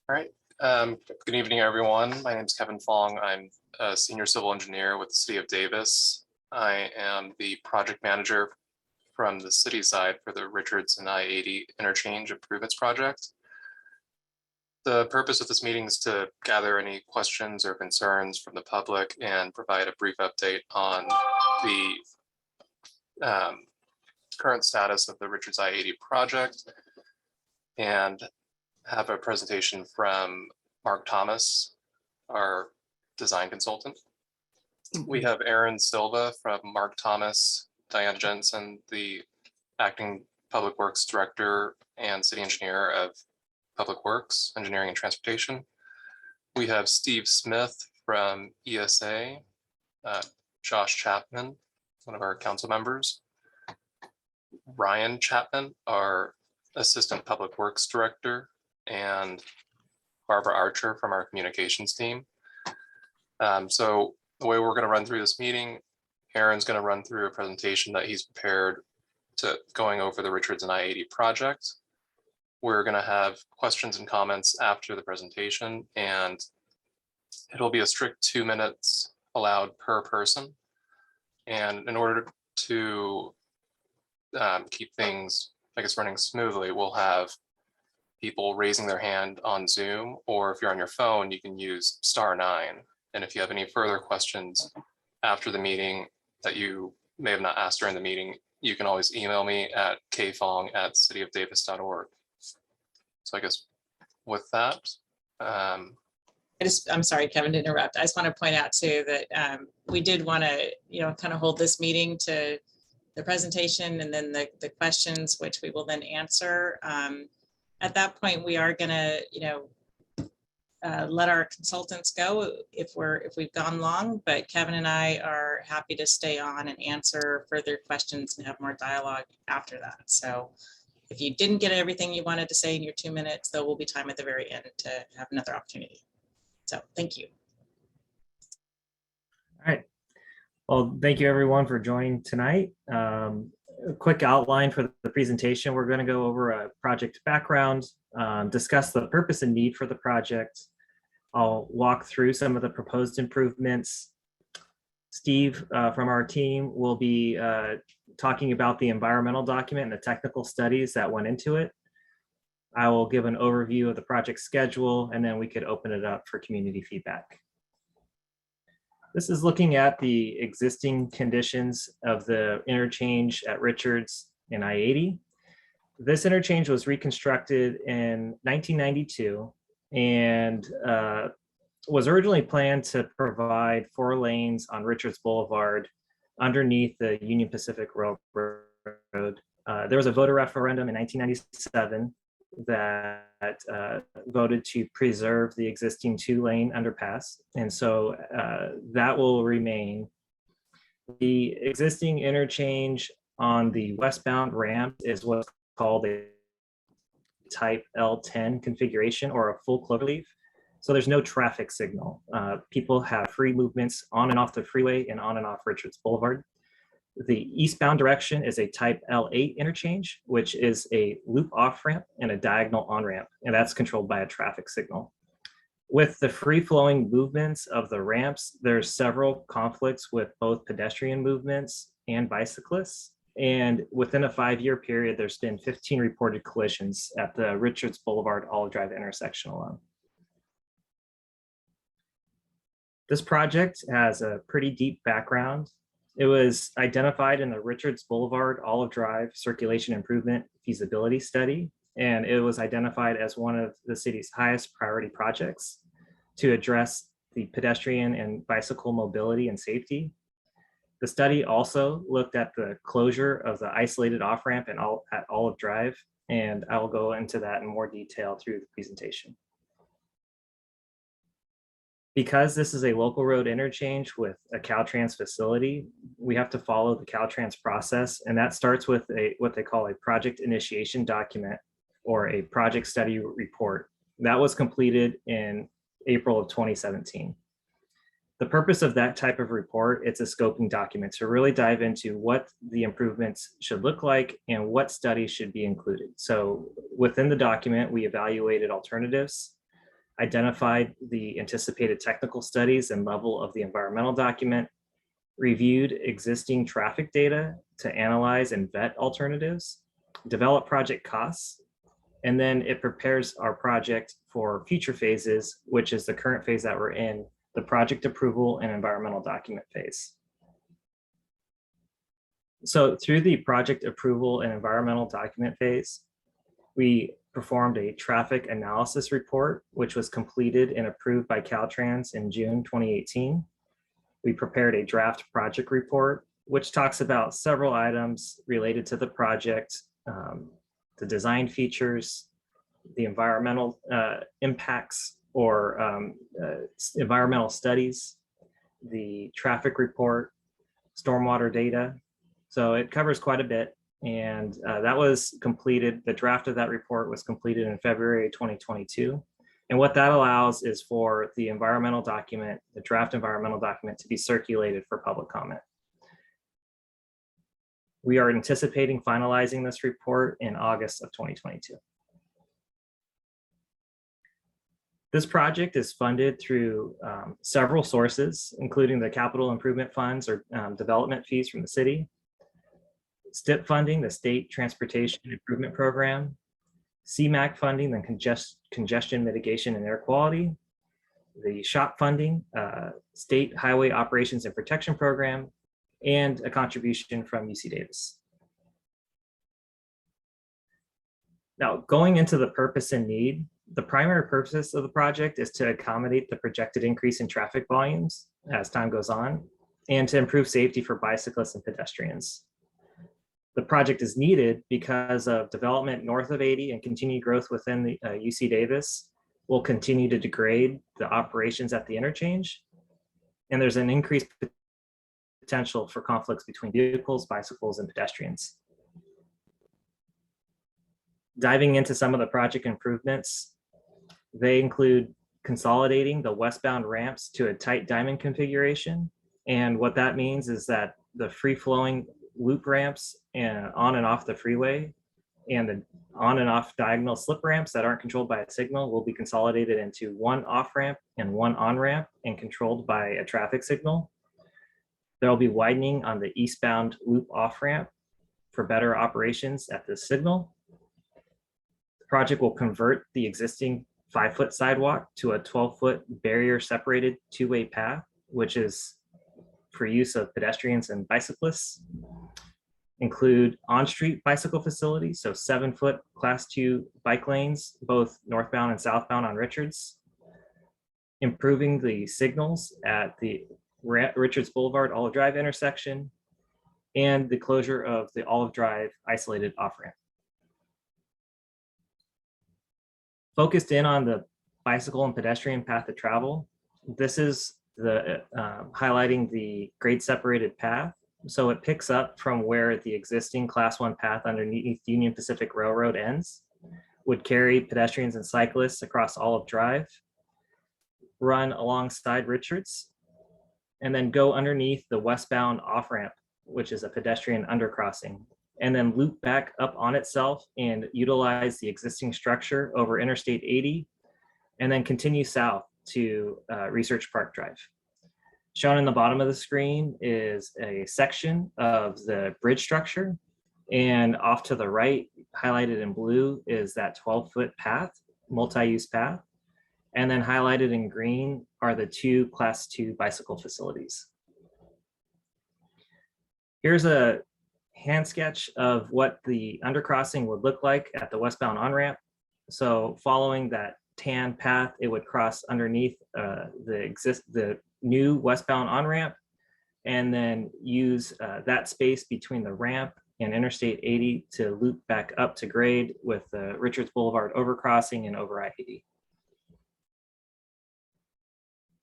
All right. Good evening, everyone. My name is Kevin Fong. I'm a senior civil engineer with the City of Davis. I am the project manager from the city side for the Richards and I-80 Interchange Improvements Project. The purpose of this meeting is to gather any questions or concerns from the public and provide a brief update on the current status of the Richards I-80 project and have a presentation from Mark Thomas, our design consultant. We have Aaron Silva from Mark Thomas, Diana Jensen, the acting public works director and city engineer of Public Works, Engineering and Transportation. We have Steve Smith from ESA, Josh Chapman, one of our council members, Ryan Chapman, our assistant public works director, and Barbara Archer from our communications team. So the way we're going to run through this meeting, Aaron's going to run through a presentation that he's prepared to going over the Richards and I-80 project. We're going to have questions and comments after the presentation, and it'll be a strict 2 minutes allowed per person. And in order to keep things, I guess, running smoothly, we'll have people raising their hand on Zoom, or if you're on your phone, you can use *9. And if you have any further questions after the meeting that you may have not asked during the meeting, you can always email me at kfong@cityofdavis.org. So I guess with that, I'm sorry, Kevin, to interrupt. I just want to point out too that we did want to, kind of hold this meeting to the presentation and then the questions, which we will then answer. At that point, we are going to, let our consultants go if we've gone long, but Kevin and I are happy to stay on and answer further questions and have more dialogue after that. So if you didn't get everything you wanted to say in your 2 minutes, there will be time at the very end to have another opportunity. So thank you. All right. Well, thank you everyone for joining tonight. A quick outline for the presentation. We're going to go over a project background, discuss the purpose and need for the project. I'll walk through some of the proposed improvements. Steve from our team will be talking about the environmental document and the technical studies that went into it. I will give an overview of the project schedule, and then we could open it up for community feedback. This is looking at the existing conditions of the interchange at Richards and I-80. This interchange was reconstructed in 1992 and was originally planned to provide 4 lanes on Richards Boulevard underneath the Union Pacific Railroad. There was a voter referendum in 1997 that voted to preserve the existing 2-lane underpass, and so that will remain. The existing interchange on the westbound ramp is what's called a type L10 configuration, or a full cloverleaf. So there's no traffic signal. People have free movements on and off the freeway and on and off Richards Boulevard. The eastbound direction is a type L8 interchange, which is a loop off ramp and a diagonal on ramp, and that's controlled by a traffic signal. With the free flowing movements of the ramps, there's several conflicts with both pedestrian movements and bicyclists. And within a 5-year period, there's been 15 reported collisions at the Richards Boulevard Olive Drive intersection alone. This project has a pretty deep background. It was identified in the Richards Boulevard Olive Drive Circulation Improvement Feasibility Study, and it was identified as one of the city's highest priority projects to address the pedestrian and bicycle mobility and safety. The study also looked at the closure of the isolated off-ramp at Olive Drive, and I will go into that in more detail through the presentation. Because this is a local road interchange with a Caltrans facility, we have to follow the Caltrans process, and that starts with what they call a project initiation document, or a project study report. That was completed in April of 2017. The purpose of that type of report, it's a scoping document to really dive into what the improvements should look like and what studies should be included. So within the document, we evaluated alternatives identified the anticipated technical studies and level of the environmental document, reviewed existing traffic data to analyze and vet alternatives, develop project costs, and then it prepares our project for future phases, which is the current phase that we're in, the project approval and environmental document phase. So through the project approval and environmental document phase, we performed a traffic analysis report, which was completed and approved by Caltrans in June 2018. We prepared a draft project report, which talks about several items related to the project, the design features, the environmental impacts or environmental studies, the traffic report, stormwater data. So it covers quite a bit. And that was completed, the draft of that report was completed in February 2022. And what that allows is for the environmental document, the draft environmental document, to be circulated for public comment. We are anticipating finalizing this report in August of 2022. This project is funded through several sources, including the capital improvement funds or development fees from the city, STIP funding, the State Transportation Improvement Program, CMAQ funding, the Congestion Mitigation and Air Quality, the SHOP funding, State Highway Operations and Protection Program, and a contribution from UC Davis. Now, going into the purpose and need, the primary purpose of the project is to accommodate the projected increase in traffic volumes as time goes on, and to improve safety for bicyclists and pedestrians. The project is needed because of development north of 80 and continued growth within the UC Davis will continue to degrade the operations at the interchange. And there's an increased potential for conflicts between vehicles, bicycles, and pedestrians. Diving into some of the project improvements, they include consolidating the westbound ramps to a tight diamond configuration. And what that means is that the free-flowing loop ramps and on and off the freeway and the on and off diagonal slip ramps that aren't controlled by a signal will be consolidated into one off ramp and one on ramp and controlled by a traffic signal. There will be widening on the eastbound loop off ramp for better operations at the signal. The project will convert the existing 5-foot sidewalk to a 12-foot barrier separated two-way path, which is for use of pedestrians and bicyclists. Include on-street bicycle facilities, so 7-foot class 2 bike lanes, both northbound and southbound on Richards. Improving the signals at the Richards Boulevard Olive Drive intersection, and the closure of the Olive Drive isolated off-ramp. Focused in on the bicycle and pedestrian path of travel, this is the highlighting the grade separated path. So it picks up from where the existing class 1 path underneath Union Pacific Railroad ends, would carry pedestrians and cyclists across Olive Drive, run alongside Richards, and then go underneath the westbound off-ramp, which is a pedestrian undercrossing, and then loop back up on itself and utilize the existing structure over Interstate 80, and then continue south to Research Park Drive. Shown in the bottom of the screen is a section of the bridge structure, and off to the right, highlighted in blue, is that 12-foot path, multi-use path, and then highlighted in green are the 2 class 2 bicycle facilities. Here's a hand sketch of what the undercrossing would look like at the westbound on-ramp. So following that tan path, it would cross underneath the new westbound on-ramp, and then use that space between the ramp and Interstate 80 to loop back up to grade with the Richards Boulevard overcrossing and over I-80.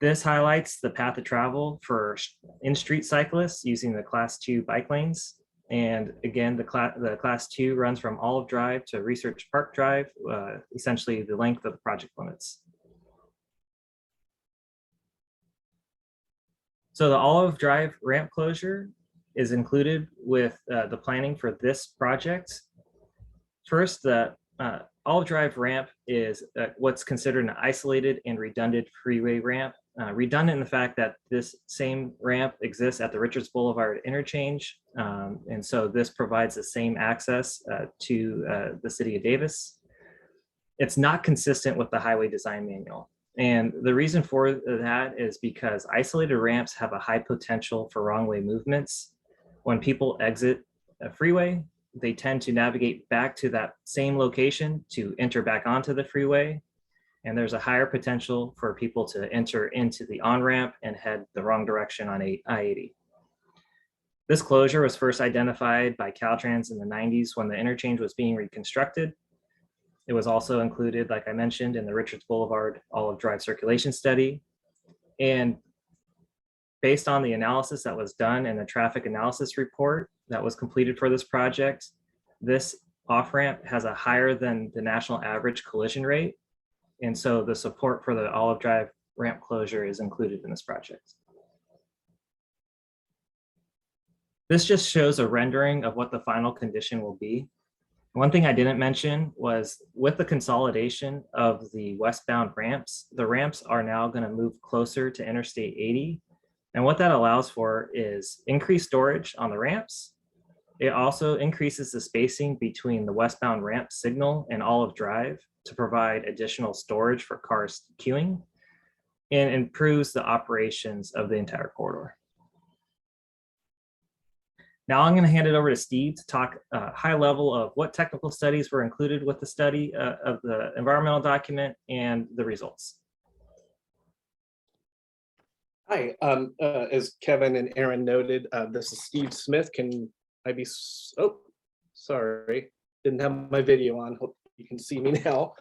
This highlights the path of travel for in-street cyclists using the class 2 bike lanes. And again, the class 2 runs from Olive Drive to Research Park Drive, essentially the length of the project limits. So the Olive Drive ramp closure is included with the planning for this project. First, the Olive Drive ramp is what's considered an isolated and redundant freeway ramp. Redundant in the fact that this same ramp exists at the Richards Boulevard interchange. And so this provides the same access to the city of Davis. It's not consistent with the highway design manual. And the reason for that is because isolated ramps have a high potential for wrong way movements. When people exit a freeway, they tend to navigate back to that same location to enter back onto the freeway. And there's a higher potential for people to enter into the on-ramp and head the wrong direction on I-80. This closure was first identified by Caltrans in the 90s when the interchange was being reconstructed. It was also included, like I mentioned, in the Richards Boulevard Olive Drive circulation study. And based on the analysis that was done in the traffic analysis report that was completed for this project, this off-ramp has a higher than the national average collision rate. And so the support for the Olive Drive ramp closure is included in this project. This just shows a rendering of what the final condition will be. One thing I didn't mention was with the consolidation of the westbound ramps, the ramps are now going to move closer to Interstate 80. And what that allows for is increased storage on the ramps. It also increases the spacing between the westbound ramp signal and Olive Drive to provide additional storage for cars queuing, and improves the operations of the entire corridor. Now I'm going to hand it over to Steve to talk high level of what technical studies were included with the study of the environmental document and the results. Hi, as Kevin and Aaron noted, this is Steve Smith. Can I be, oh, sorry, didn't have my video on. Hope you can see me now.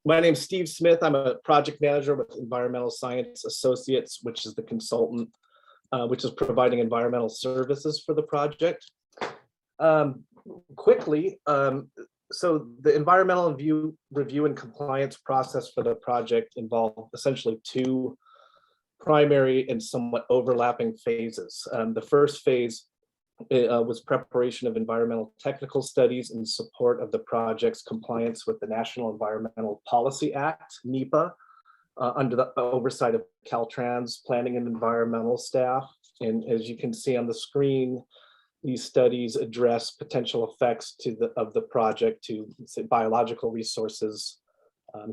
My name's Steve Smith. I'm a project manager with Environmental Science Associates, which is the consultant, which is providing environmental services for the project. Quickly, so the environmental review and compliance process for the project involved essentially two primary and somewhat overlapping phases. The first phase was preparation of environmental technical studies in support of the project's compliance with the National Environmental Policy Act, NEPA, under the oversight of Caltrans Planning and Environmental staff. And as you can see on the screen, these studies address potential effects of the project to, say, biological resources,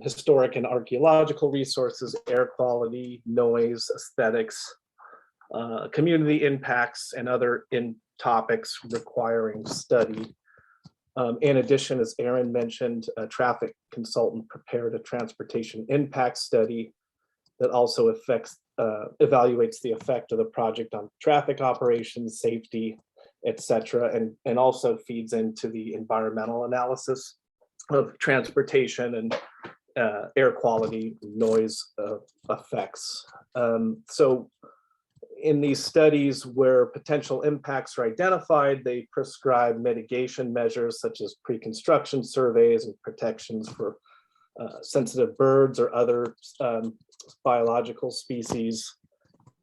historic and archaeological resources, air quality, noise, aesthetics, community impacts, and other topics requiring study. In addition, as Aaron mentioned, a traffic consultant prepared a transportation impact study that also evaluates the effect of the project on traffic operations, safety, etc., and also feeds into the environmental analysis of transportation and air quality, noise effects. So in these studies where potential impacts are identified, they prescribe mitigation measures such as pre-construction surveys and protections for sensitive birds or other biological species.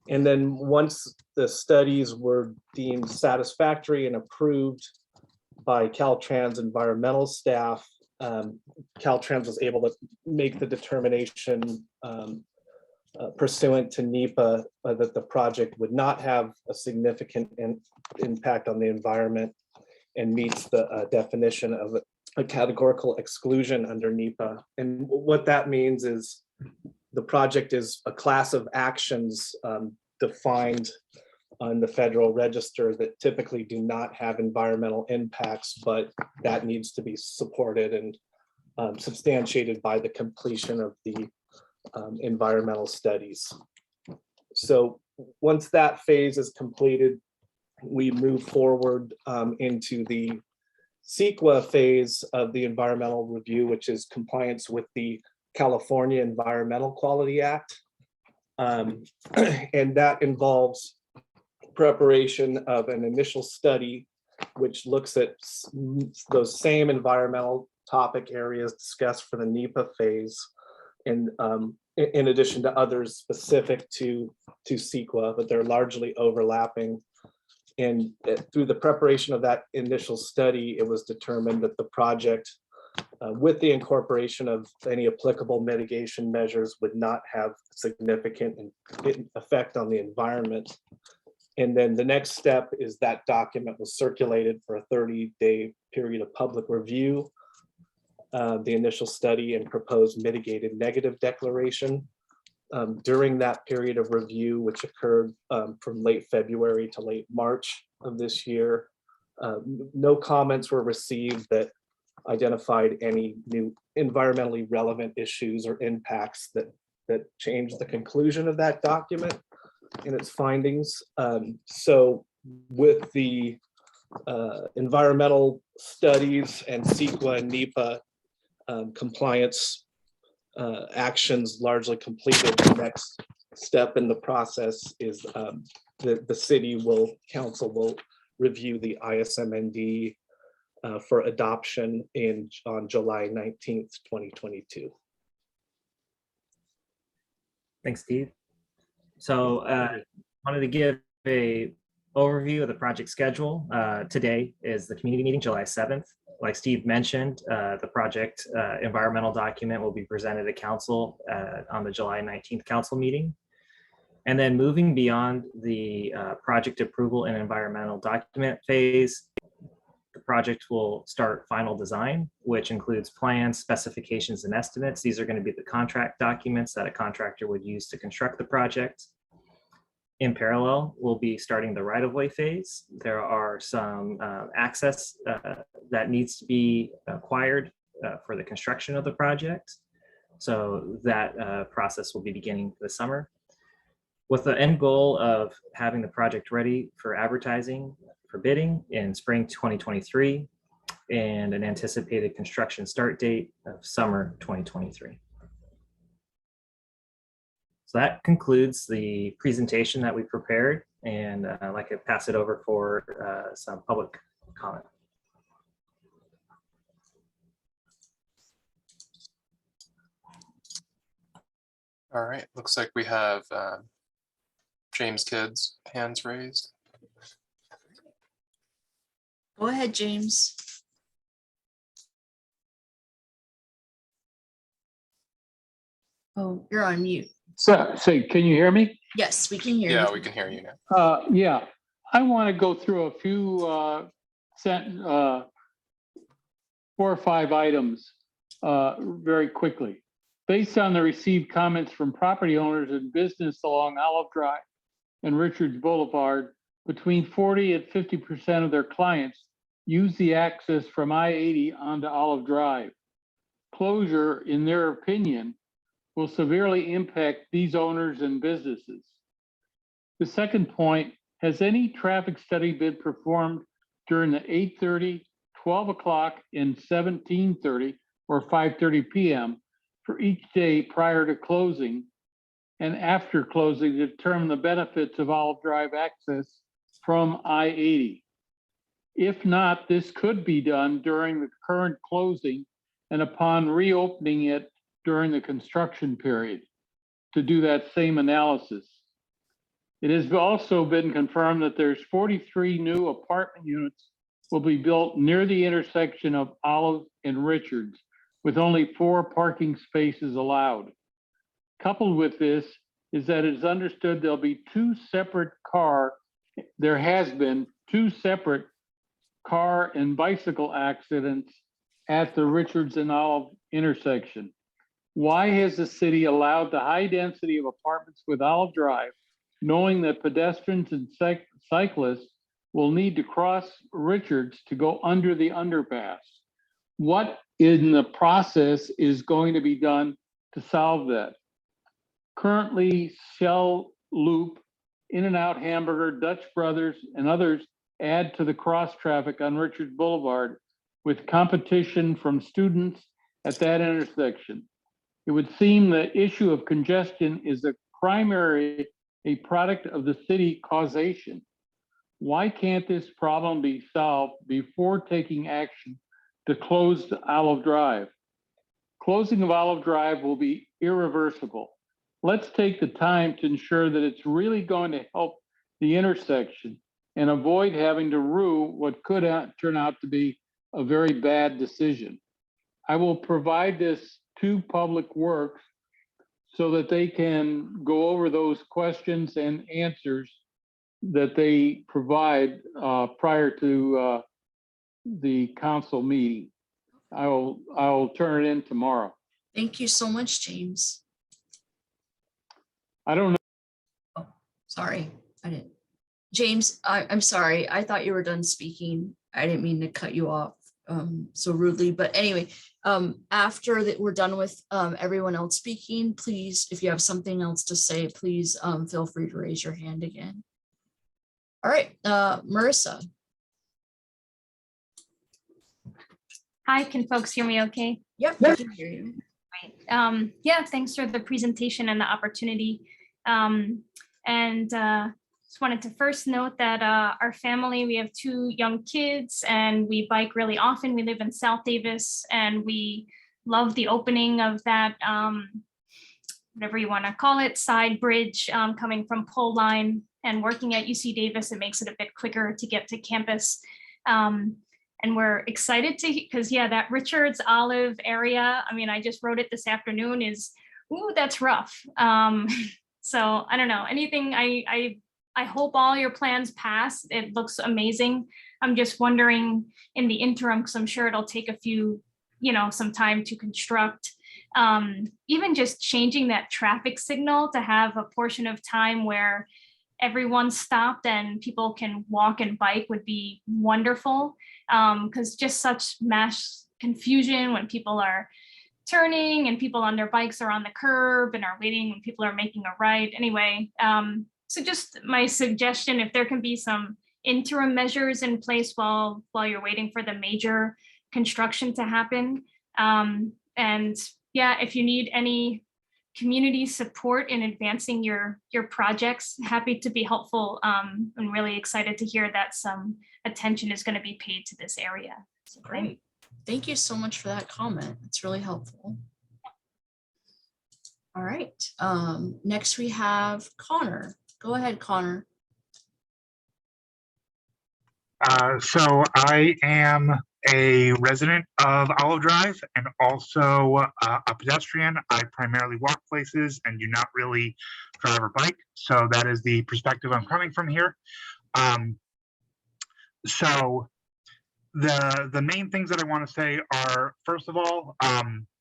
And then once the studies were deemed satisfactory and approved by Caltrans environmental staff, Caltrans was able to make the determination pursuant to NEPA that the project would not have a significant impact on the environment and meets the definition of a categorical exclusion under NEPA. And what that means is the project is a class of actions defined on the Federal Register that typically do not have environmental impacts, but that needs to be supported and substantiated by the completion of the environmental studies. So once that phase is completed, we move forward into the CEQA phase of the environmental review, which is compliance with the California Environmental Quality Act. And that involves preparation of an initial study, which looks at those same environmental topic areas discussed for the NEPA phase, and in addition to others specific to CEQA, but they're largely overlapping. And through the preparation of that initial study, it was determined that the project with the incorporation of any applicable mitigation measures would not have significant effect on the environment. And then the next step is that document was circulated for a 30-day period of public review. The initial study and proposed mitigated negative declaration. During that period of review, which occurred from late February to late March of this year, no comments were received that identified any new environmentally relevant issues or impacts that changed the conclusion of that document and its findings. So with the environmental studies and CEQA and NEPA compliance actions largely completed, the next step in the process is the council will review the ISMND for adoption on July 19th, 2022. Thanks, Steve. So wanted to give a overview of the project schedule. Today is the community meeting, July 7th. Like Steve mentioned, the project environmental document will be presented to council on the July 19th council meeting. And then moving beyond the project approval and environmental document phase, the project will start final design, which includes plans, specifications, and estimates. These are going to be the contract documents that a contractor would use to construct the project. In parallel, we'll be starting the right-of-way phase. There are some access that needs to be acquired for the construction of the project. So that process will be beginning this summer, with the end goal of having the project ready for advertising for bidding in spring 2023 and an anticipated construction start date of summer 2023. So that concludes the presentation that we prepared, and I'd like to pass it over for some public comment. All right, looks like we have James Kidd's hands raised. Go ahead, James. Oh, you're on mute. So, can you hear me? Yes, we can hear Yeah, you. we can hear you now. Yeah, I want to go through a few 4 or 5 items very quickly. Based on the received comments from property owners and business along Olive Drive and Richards Boulevard, between 40 and 50% of their clients use the access from I-80 onto Olive Drive. Closure, in their opinion, will severely impact these owners and businesses. The second point, has any traffic study been performed during the 8:30, 12 o'clock, and 17:30 or 5:30 p.m. for each day prior to closing and after closing to determine the benefits of Olive Drive access from I-80? If not, this could be done during the current closing and upon reopening it during the construction period to do that same analysis. It has also been confirmed that there's 43 new apartment units will be built near the intersection of Olive and Richards, with only 4 parking spaces allowed. Coupled with this is that it's understood there has been 2 separate car and bicycle accidents at the Richards and Olive intersection. Why has the city allowed the high density of apartments with Olive Drive, knowing that pedestrians and cyclists will need to cross Richards to go under the underpass? What in the process is going to be done to solve that? Currently, Shell Loop, In-N-Out Hamburger, Dutch Brothers, and others add to the cross traffic on Richards Boulevard with competition from students at that intersection. It would seem the issue of congestion is a product of the city causation. Why can't this problem be solved before taking action to close the Olive Drive? Closing of Olive Drive will be irreversible. Let's take the time to ensure that it's really going to help the intersection and avoid having to rue what could turn out to be a very bad decision. I will provide this to Public Works so that they can go over those questions and answers that they provide prior to the council meeting. I'll turn it in tomorrow. Thank you so much, James. I don't know. Oh, sorry, I didn't. James, I'm sorry. I thought you were done speaking. I didn't mean to cut you off so rudely, but anyway, after that we're done with everyone else speaking, please, if you have something else to say, please feel free to raise your hand again. All right, Marissa. Hi, can folks hear me okay? Yep, I can hear you. Right. Yeah, thanks for the presentation and the opportunity. Just wanted to first note that our family, we have 2 young kids and we bike really often. We live in South Davis and we love the opening of that, whatever you want to call it, side bridge coming from Pole Line, and working at UC Davis, it makes it a bit quicker to get to campus. And we're excited to, because yeah, that Richards Olive area, I mean, I just wrote it this afternoon, is, ooh, that's rough. So I don't know, anything, I hope all your plans pass. It looks amazing. I'm just wondering in the interim, because I'm sure it'll take a few, some time to construct. Even just changing that traffic signal to have a portion of time where everyone's stopped and people can walk and bike would be wonderful. Because just such mass confusion when people are turning and people on their bikes are on the curb and are waiting when people are making a right. Anyway, so just my suggestion, if there can be some interim measures in place while you're waiting for the major construction to happen. And yeah, if you need any community support in advancing your projects, happy to be helpful. I'm really excited to hear that some attention is going to be paid to this area. So Great. Thank you so much for that comment. It's really helpful. All right. Next we have Connor. Go ahead, Connor. So I am a resident of Olive Drive and also a pedestrian. I primarily walk places and do not really drive or bike. So that is the perspective I'm coming from here. So the main things that I want to say are, first of all,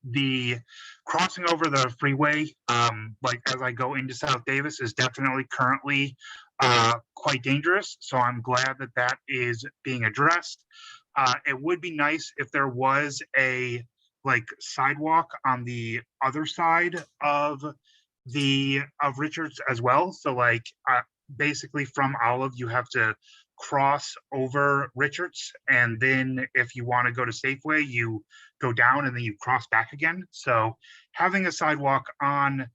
the crossing over the freeway, like as I go into South Davis, is definitely currently quite dangerous. So I'm glad that that is being addressed. It would be nice if there was a sidewalk on the other side of Richards as well. So basically from Olive, you have to cross over Richards, and then if you want to go to Safeway, you go down and then you cross back again. So having a sidewalk on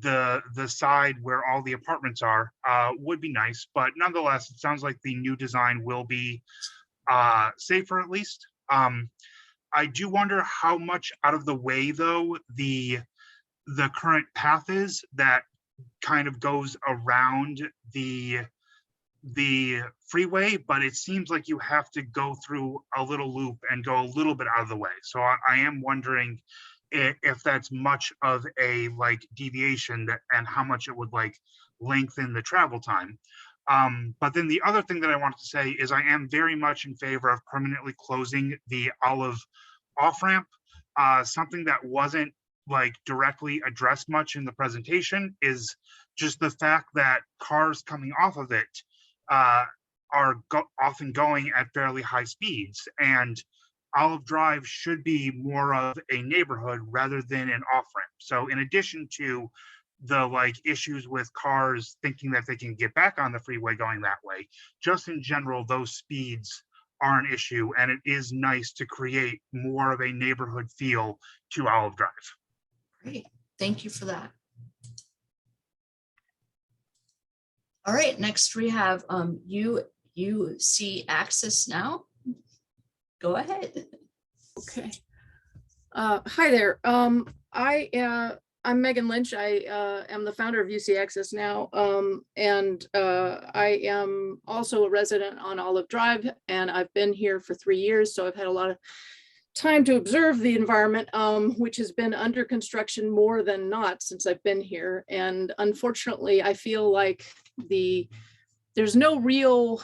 the side where all the apartments are would be nice, but nonetheless, it sounds like the new design will be safer at least. I do wonder how much out of the way though the current path is that kind of goes around the freeway, but it seems like you have to go through a little loop and go a little bit out of the way. So I am wondering if that's much of a deviation and how much it would lengthen the travel time. But then the other thing that I wanted to say is I am very much in favor of permanently closing the Olive off-ramp. Something that wasn't directly addressed much in the presentation is just the fact that cars coming off of it are often going at fairly high speeds, and Olive Drive should be more of a neighborhood rather than an off-ramp. So in addition to the issues with cars thinking that they can get back on the freeway going that way, just in general, those speeds are an issue, and it is nice to create more of a neighborhood feel to Olive Drive. Great, thank you for that. All right, next we have you see Access Now. Go ahead. Okay. Hi there. I'm Megan Lynch. I am the founder of UC Access Now, and I am also a resident on Olive Drive, and I've been here for 3 years, so I've had a lot of time to observe the environment, which has been under construction more than not since I've been here. And unfortunately, I feel like there's no real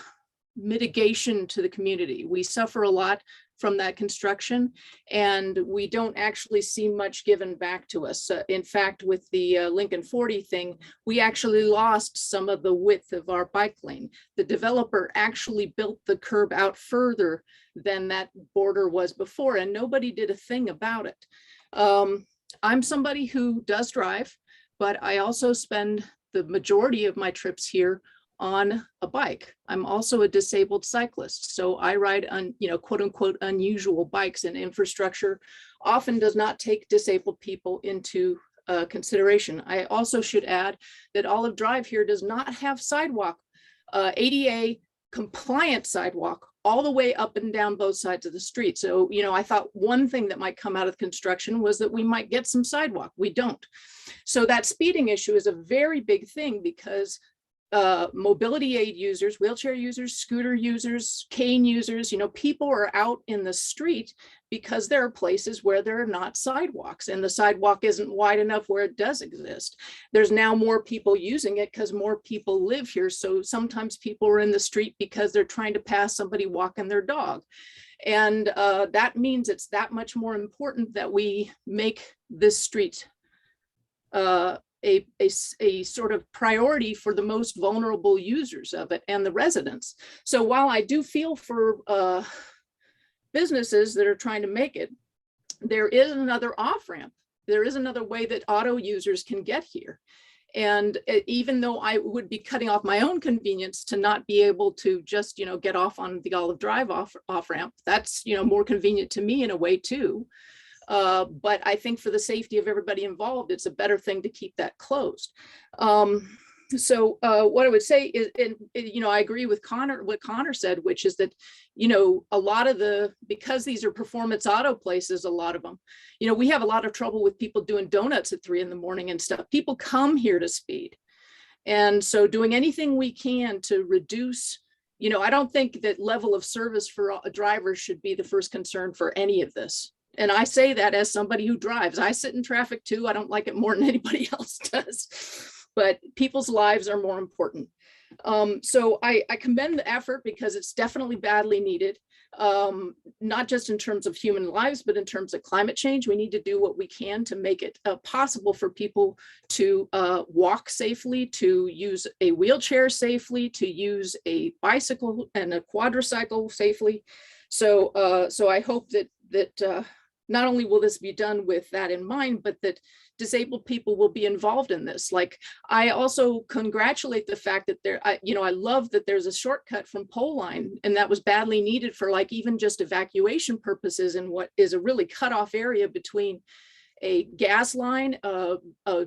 mitigation to the community. We suffer a lot from that construction, and we don't actually see much given back to us. In fact, with the Lincoln 40 thing, we actually lost some of the width of our bike lane. The developer actually built the curb out further than that border was before, and nobody did a thing about it. I'm somebody who does drive, but I also spend the majority of my trips here on a bike. I'm also a disabled cyclist, so I ride on, quote unquote, unusual bikes, and infrastructure often does not take disabled people into consideration. I also should add that Olive Drive here does not have sidewalk, ADA compliant sidewalk all the way up and down both sides of the street. So, I thought one thing that might come out of construction was that we might get some sidewalk. We don't. So that speeding issue is a very big thing, because mobility aid users, wheelchair users, scooter users, cane users, people are out in the street because there are places where there are not sidewalks, and the sidewalk isn't wide enough where it does exist. There's now more people using it because more people live here. So sometimes people are in the street because they're trying to pass somebody walking their dog. And that means it's that much more important that we make this street a sort of priority for the most vulnerable users of it and the residents. So while I do feel for businesses that are trying to make it, there is another off-ramp. There is another way that auto users can get here. And even though I would be cutting off my own convenience to not be able to just, get off on the Olive Drive off-ramp, that's, more convenient to me in a way too. But I think for the safety of everybody involved, it's a better thing to keep that closed. So what I would say is, I agree with what Connor said, which is that, a lot of because these are performance auto places, a lot of them, we have a lot of trouble with people doing donuts at 3 a.m. and stuff. People come here to speed. And so doing anything we can to reduce, I don't think that level of service for a driver should be the first concern for any of this. And I say that as somebody who drives. I sit in traffic too. I don't like it more than anybody else does, but people's lives are more important. So I commend the effort, because it's definitely badly needed, not just in terms of human lives, but in terms of climate change. We need to do what we can to make it possible for people to walk safely, to use a wheelchair safely, to use a bicycle and a quadricycle safely. So I hope that not only will this be done with that in mind, but that disabled people will be involved in this. Like, I also congratulate the fact that I love that there's a shortcut from pole line, and that was badly needed for even just evacuation purposes in what is a really cutoff area between a gas line, a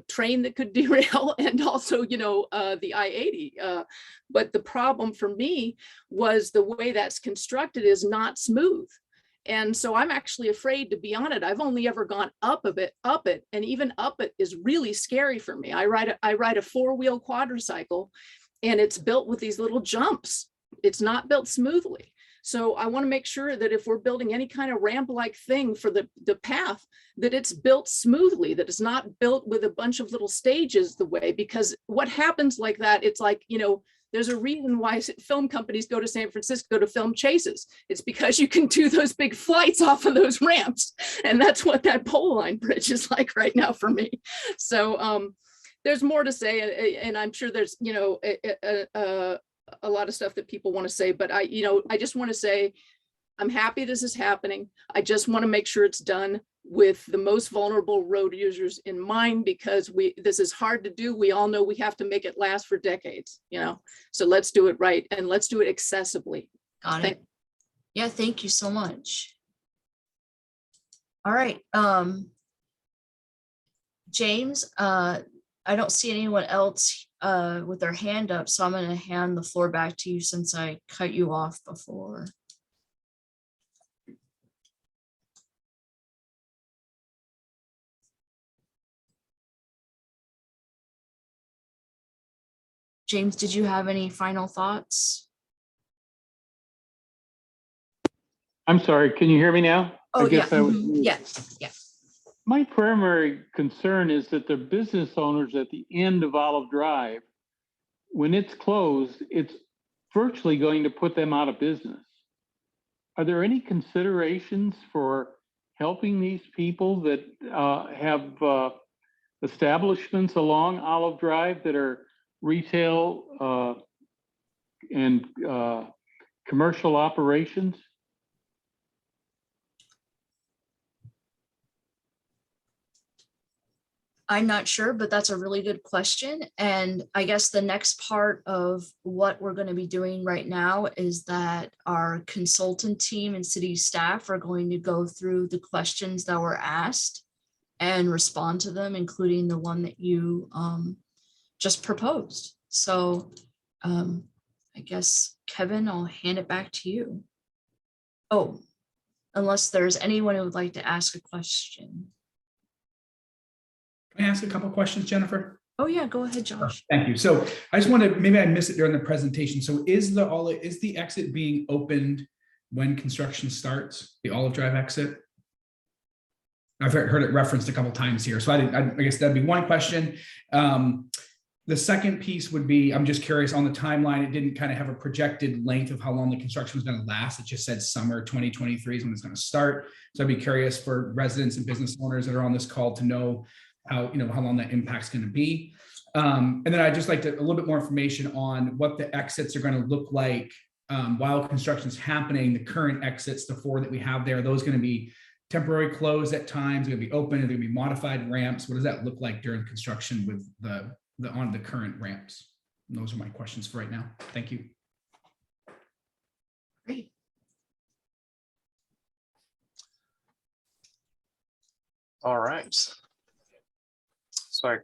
train that could derail, and also, the I-80. But the problem for me was the way that's constructed is not smooth. And so I'm actually afraid to be on it. I've only ever gone up it, and even up it is really scary for me. I ride a 4-wheel quadricycle, and it's built with these little jumps. It's not built smoothly. So I want to make sure that if we're building any kind of ramp-like thing for the path, that it's built smoothly, that it's not built with a bunch of little stages the way, because what happens like that, it's like, there's a reason why film companies go to San Francisco to film chases. It's because you can do those big flights off of those ramps. And that's what that pole line bridge is like right now for me. So there's more to say. And I'm sure there's, a lot of stuff that people want to say, but I just want to say, I'm happy this is happening. I just want to make sure it's done with the most vulnerable road users in mind, because this is hard to do. We all know we have to make it last for decades, so let's do it right, and let's do it accessibly. Got it. Yeah, thank you so much. All right, James, I don't see anyone else with their hand up, so I'm going to hand the floor back to you since I cut you off before. James, did you have any final thoughts? I'm sorry, can you hear me now? Oh, yeah, guess I was mhm, yeah, yeah. My primary concern is that the business owners at the end of Olive Drive, when it's closed, it's virtually going to put them out of business. Are there any considerations for helping these people that have establishments along Olive Drive that are retail and commercial operations? I'm not sure, but that's a really good question. And I guess the next part of what we're going to be doing right now is that our consultant team and city staff are going to go through the questions that were asked and respond to them, including the one that you just proposed. So I guess, Kevin, I'll hand it back to you. Oh, unless there's anyone who would like to ask a question. Can I ask a couple questions, Jennifer? Oh yeah, go ahead, Josh. Thank you. So I just wanted, maybe I missed it during the presentation. So is the exit being opened when construction starts, the Olive Drive exit? I've heard it referenced a couple times here. So I guess that'd be one question. The second piece would be, I'm just curious on the timeline, it didn't kind of have a projected length of how long the construction was going to last. It just said summer 2023 is when it's going to start. So I'd be curious for residents and business owners that are on this call to know how long that impact's going to be. And then I'd just like a little bit more information on what the exits are going to look like while construction's happening. The current exits, the 4 that we have there, are those going to be temporary closed at times? Are they going to be open? Are they going to be modified ramps? What does that look like during construction with on the current ramps? And those are my questions for right now. Thank you. Great. All right. So I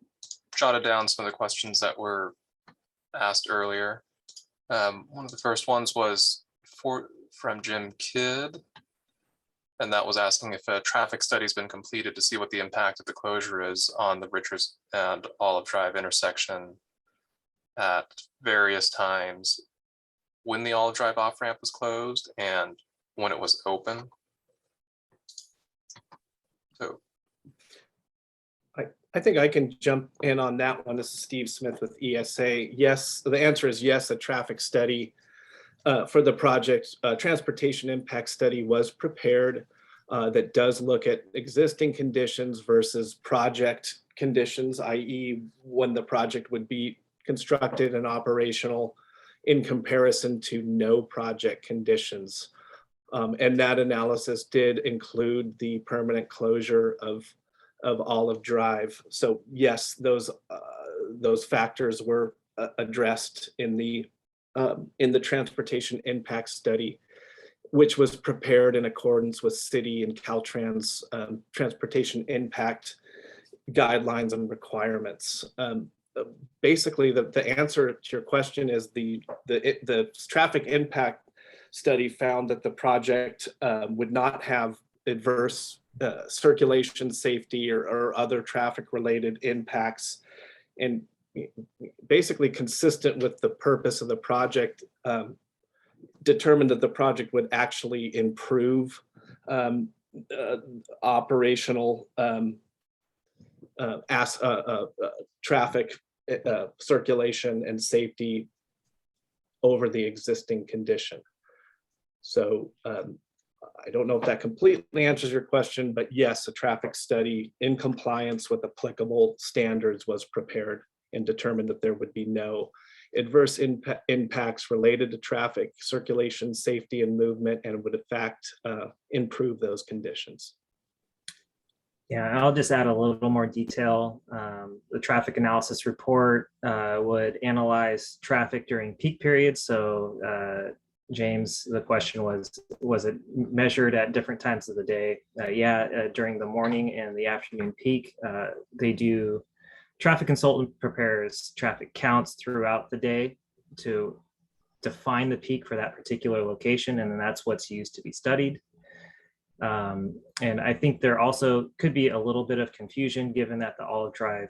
jotted down some of the questions that were asked earlier. One of the first ones was from Jim Kidd, and that was asking if a traffic study has been completed to see what the impact of the closure is on the Richards and Olive Drive intersection at various times when the Olive Drive off-ramp was closed and when it was open. So I think I can jump in on that one. This is Steve Smith with ESA. Yes, the answer is yes, a traffic study for the project. Transportation impact study was prepared that does look at existing conditions versus project conditions, i.e. when the project would be constructed and operational in comparison to no project conditions. And that analysis did include the permanent closure of Olive Drive. So yes, those factors were addressed in the transportation impact study, which was prepared in accordance with city and Caltrans transportation impact guidelines and requirements. Basically, the answer to your question is the traffic impact study found that the project would not have adverse circulation, safety, or other traffic related impacts, and basically consistent with the purpose of the project, determined that the project would actually improve operational traffic circulation and safety over the existing condition. So I don't know if that completely answers your question, but yes, a traffic study in compliance with applicable standards was prepared and determined that there would be no adverse impacts related to traffic circulation, safety, and movement, and would in fact improve those conditions. Yeah, I'll just add a little more detail. The traffic analysis report would analyze traffic during peak periods. So James, the question was it measured at different times of the day? During the morning and the afternoon peak, they do. Traffic consultant prepares traffic counts throughout the day to define the peak for that particular location, and then that's what's used to be studied. And I think there also could be a little bit of confusion given that the Olive Drive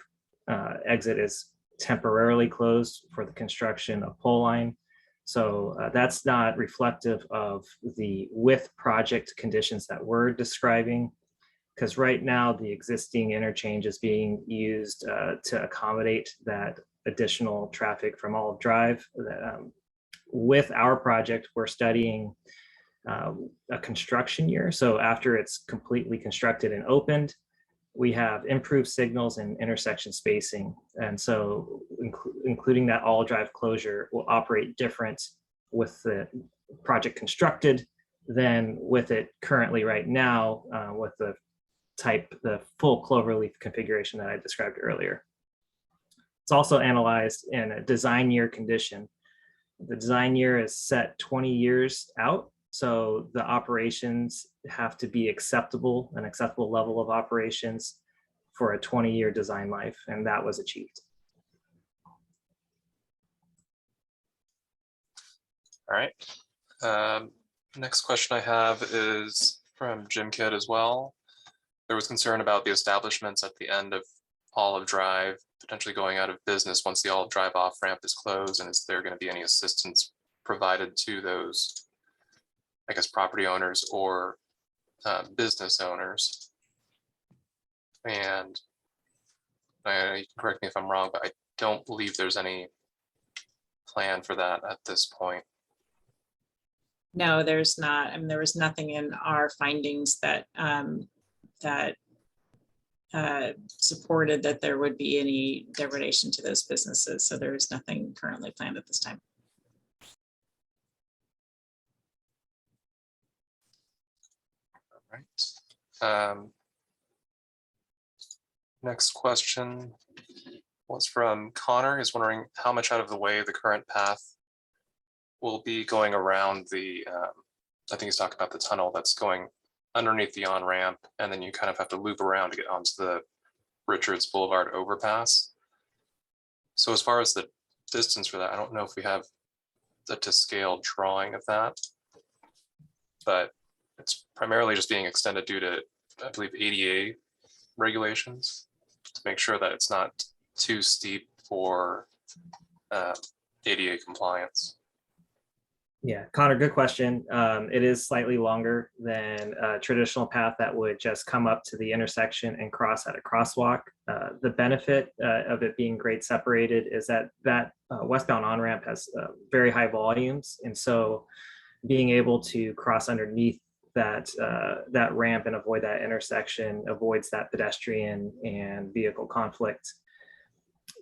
exit is temporarily closed for the construction of pole line. So that's not reflective of the with project conditions that we're describing, because right now the existing interchange is being used to accommodate that additional traffic from Olive Drive. With our project, we're studying a construction year. So after it's completely constructed and opened, we have improved signals and intersection spacing. And so including that Olive Drive closure will operate different with the project constructed than with it currently right now with the full cloverleaf configuration that I described earlier. It's also analyzed in a design year condition. The design year is set 20 years out. So the operations have to be acceptable, an acceptable level of operations for a 20-year design life, and that was achieved. All right. Next question I have is from Jim Kidd as well. There was concern about the establishments at the end of Olive Drive potentially going out of business once the Olive Drive off-ramp is closed, and is there going to be any assistance provided to those, I guess, property owners or business owners? And you can correct me if I'm wrong, but I don't believe there's any plan for that at this point. No, there's not. I mean, there was nothing in our findings that supported that there would be any degradation to those businesses. So there is nothing currently planned at this time. Right. Next question was from Connor. He's wondering how much out of the way the current path will be going around the, I think he's talking about the tunnel that's going underneath the on-ramp, and then you kind of have to loop around to get onto the Richards Boulevard overpass. So as far as the distance for that, I don't know if we have the to scale drawing of that, but it's primarily just being extended due to, I believe, ADA regulations to make sure that it's not too steep for ADA compliance. Yeah, Connor, good question. It is slightly longer than a traditional path that would just come up to the intersection and cross at a crosswalk. The benefit of it being grade separated is that westbound on-ramp has very high volumes. And so being able to cross underneath that ramp and avoid that intersection avoids that pedestrian and vehicle conflict.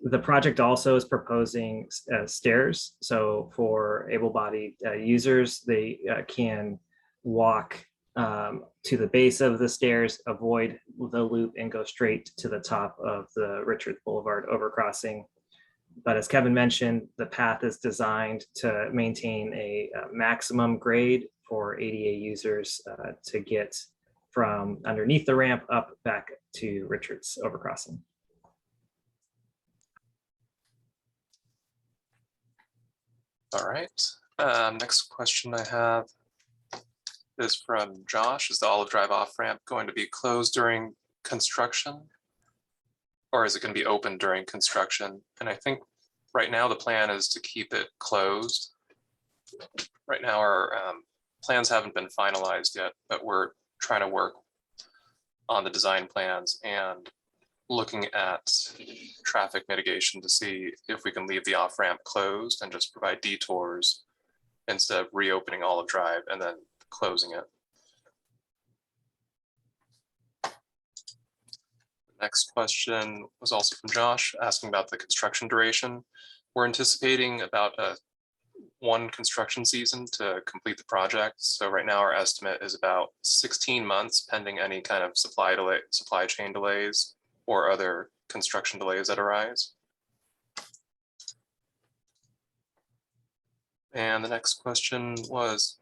The project also is proposing stairs. So for able-bodied users, they can walk to the base of the stairs, avoid the loop, and go straight to the top of the Richards Boulevard overcrossing. But as Kevin mentioned, the path is designed to maintain a maximum grade for ADA users to get from underneath the ramp up back to Richards overcrossing. All right. Next question I have is from Josh. Is the Olive Drive off-ramp going to be closed during construction? Or is it going to be open during construction? And I think right now the plan is to keep it closed. Right now our plans haven't been finalized yet, but we're trying to work on the design plans and looking at traffic mitigation to see if we can leave the off-ramp closed and just provide detours instead of reopening Olive Drive and then closing it. Next question was also from Josh, asking about the construction duration. We're anticipating about one construction season to complete the project. So right now our estimate is about 16 months pending any kind of supply chain delays or other construction delays that arise. And the next question was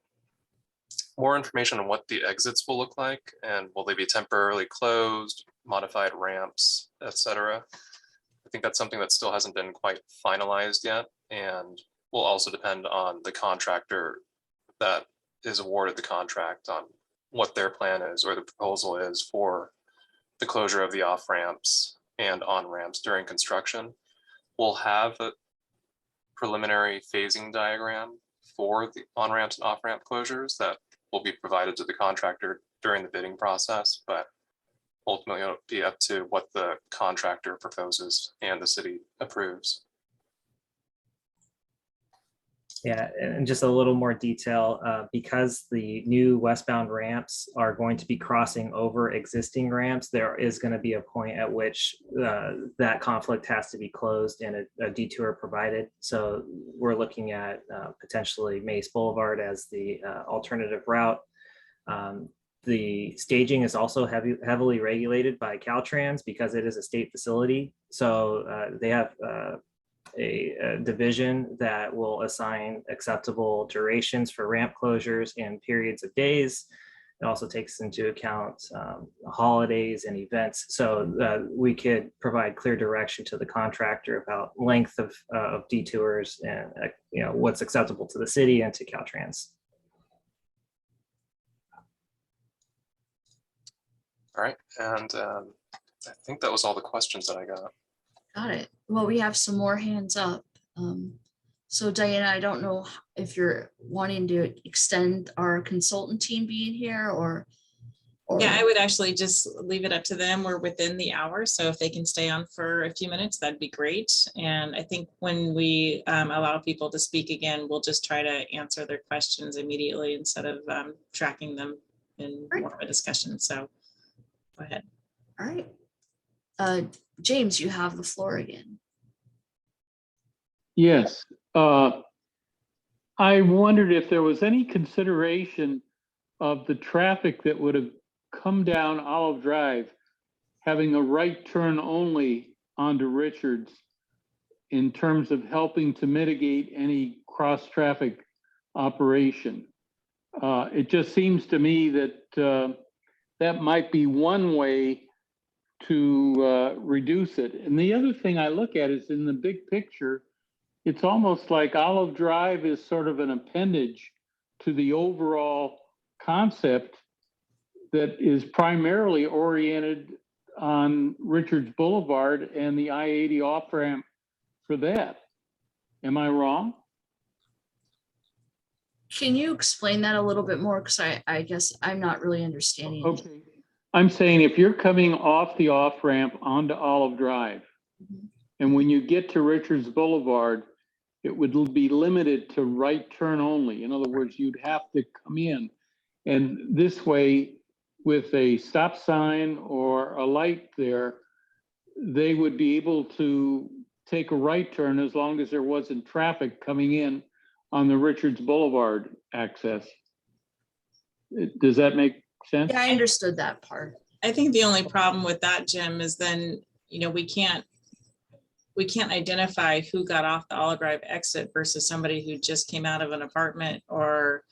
more information on what the exits will look like, and will they be temporarily closed, modified ramps, etc. I think that's something that still hasn't been quite finalized yet, and will also depend on the contractor that is awarded the contract on what their plan is or the proposal is for the closure of the off ramps and on ramps during construction. We'll have a preliminary phasing diagram for the on-ramps and off-ramp closures that will be provided to the contractor during the bidding process, but ultimately it'll be up to what the contractor proposes and the city approves. Yeah, and just a little more detail, because the new westbound ramps are going to be crossing over existing ramps, there is going to be a point at which that conflict has to be closed and a detour provided. So we're looking at potentially Mace Boulevard as the alternative route. The staging is also heavily regulated by Caltrans because it is a state facility. So they have a division that will assign acceptable durations for ramp closures and periods of days. It also takes into account holidays and events, so we could provide clear direction to the contractor about length of detours and what's acceptable to the city and to Caltrans. All right, and I think that was all the questions that I got. Got it. Well, we have some more hands up. So Diana, I don't know if you're wanting to extend our consultant team being here or. Yeah, I would actually just leave it up to them. We're within the hour, so if they can stay on for a few minutes, that'd be great. And I think when we allow people to speak again, we'll just try to answer their questions immediately instead of tracking them in more of a discussion. So go ahead. All right. James, you have the floor again. Yes. I wondered if there was any consideration of the traffic that would have come down Olive Drive, having a right turn only onto Richards in terms of helping to mitigate any cross-traffic operation. It just seems to me that that might be one way to reduce it. And the other thing I look at is in the big picture, it's almost like Olive Drive is sort of an appendage to the overall concept that is primarily oriented on Richards Boulevard and the I-80 off-ramp for that. Am I wrong? Can you explain that a little bit more? Because I guess I'm not really understanding. Okay. I'm saying if you're coming off the off-ramp onto Olive Drive, and when you get to Richards Boulevard, it would be limited to right turn only. In other words, you'd have to come in. And this way, with a stop sign or a light there, they would be able to take a right turn as long as there wasn't traffic coming in on the Richards Boulevard access. Does that make sense? Yeah, I understood that part. I think the only problem with that, Jim, is then, we can't identify who got off the Olive Drive exit versus somebody who just came out of an apartment or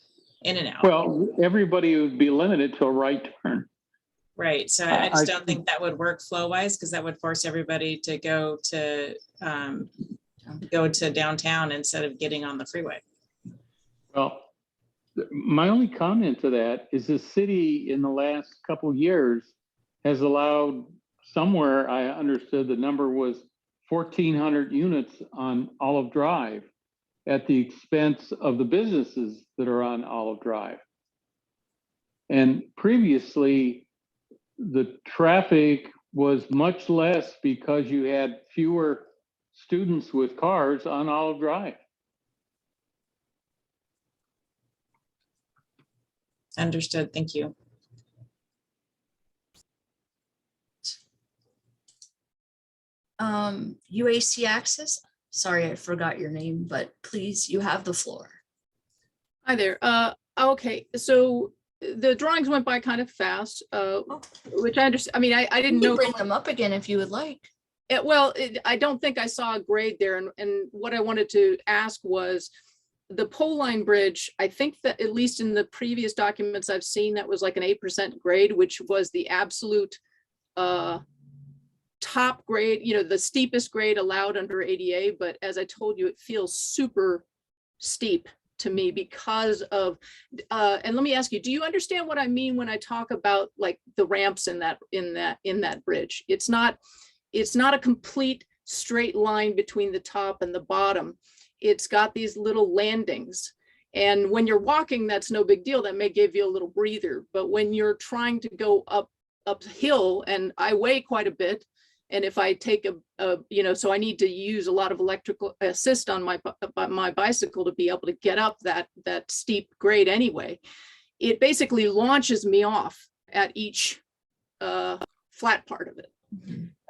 in and out. Well, everybody would be limited to a right turn. Right. So I just don't think that would work flow wise, because that would force everybody to go to downtown instead of getting on the freeway. Well, my only comment to that is the city in the last couple of years has allowed somewhere, I understood the number was 1,400 units on Olive Drive at the expense of the businesses that are on Olive Drive. And previously, the traffic was much less because you had fewer students with cars on Olive Drive. Understood. Thank you. UAC Access. Sorry, I forgot your name, but please, you have the floor. Hi there. Okay, so the drawings went by kind of fast, which I understand. I mean, I didn't know. Bring them up again if you would like. I don't think I saw a grade there. And what I wanted to ask was the pole line bridge. I think that at least in the previous documents I've seen, that was like an 8% grade, which was the absolute top grade, the steepest grade allowed under ADA. But as I told you, it feels super steep to me because of, and let me ask you, do you understand what I mean when I talk about like the ramps in that bridge? It's not a complete straight line between the top and the bottom. It's got these little landings. And when you're walking, that's no big deal. That may give you a little breather. But when you're trying to go uphill, and I weigh quite a bit, and if I take so I need to use a lot of electrical assist on my bicycle to be able to get up that steep grade anyway, it basically launches me off at each flat part of it.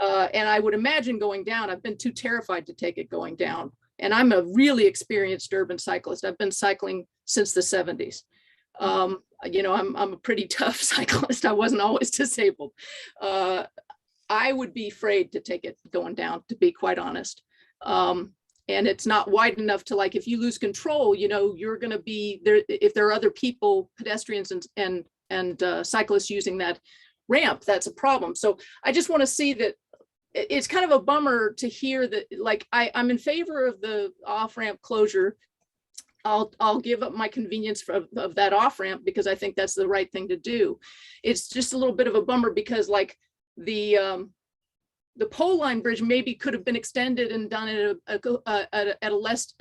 And I would imagine going down, I've been too terrified to take it going down. And I'm a really experienced urban cyclist. I've been cycling since the 70s. I'm a pretty tough cyclist. I wasn't always disabled. I would be afraid to take it going down, to be quite honest. And it's not wide enough to, like, if you lose control, you're going to be there. If there are other people, pedestrians and cyclists using that ramp, that's a problem. So I just want to see that. It's kind of a bummer to hear that, like, I'm in favor of the off-ramp closure. I'll give up my convenience of that off-ramp because I think that's the right thing to do. It's just a little bit of a bummer because, like, the pole line bridge maybe could have been extended and done at a less